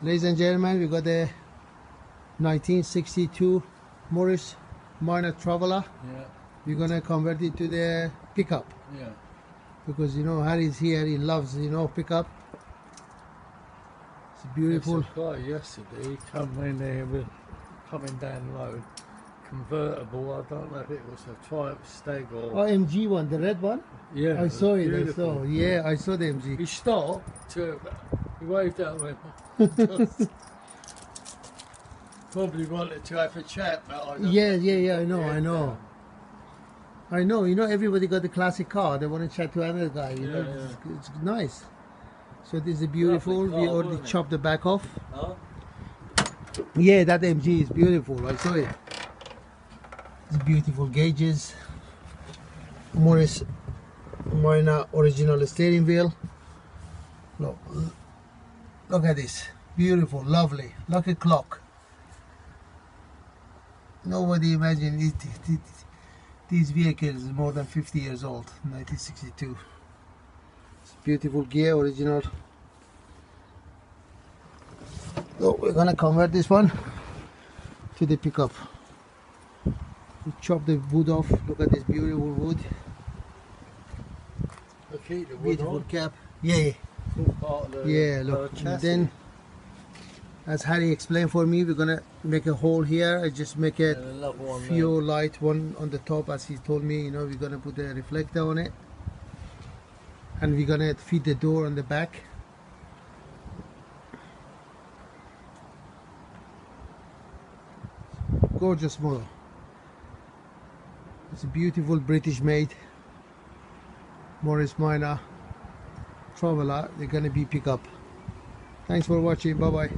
Ladies and gentlemen, we got the 1962 Morris Minor Traveller. Yeah. We're gonna convert it to the pickup. Yeah. Because Harry's here, he loves pickup. It's beautiful. It's a guy yesterday, he come in there with coming down the road, convertible. I don't know if it was a Triumph Stag or MG one, the red one. yeah. I saw it. Beautiful. Yeah, I saw the MG. He stopped. He waved at me. Probably wanted to have a chat, but I don't Yeah. I know. Everybody got the classic car. They want to chat to another guy. It's nice. So this is beautiful. Lovely car, We already wasn't it? chopped the back off. Huh? Yeah, that MG is beautiful. I saw it. It's beautiful gauges. Morris Minor original steering wheel. Look at this. Beautiful, lovely. Like a clock. Nobody imagined it. These vehicles is more than 50 years old. 1962. It's beautiful gear, original. So we're gonna convert this one to the pickup. We chop the wood off. Look at this beautiful wood. Okay, the wood Beautiful on. cap. Yeah. Full part of the Yeah, look. And chassis. then, as Harry explained for me, we're gonna make a hole here. I just make a And another one few light one on the top, as he told me. We're gonna put a reflector on it, and we're gonna feed the door on the back. Gorgeous model. It's a beautiful British made Morris Minor Traveller. They're gonna be pickup. Thanks for watching. Bye bye.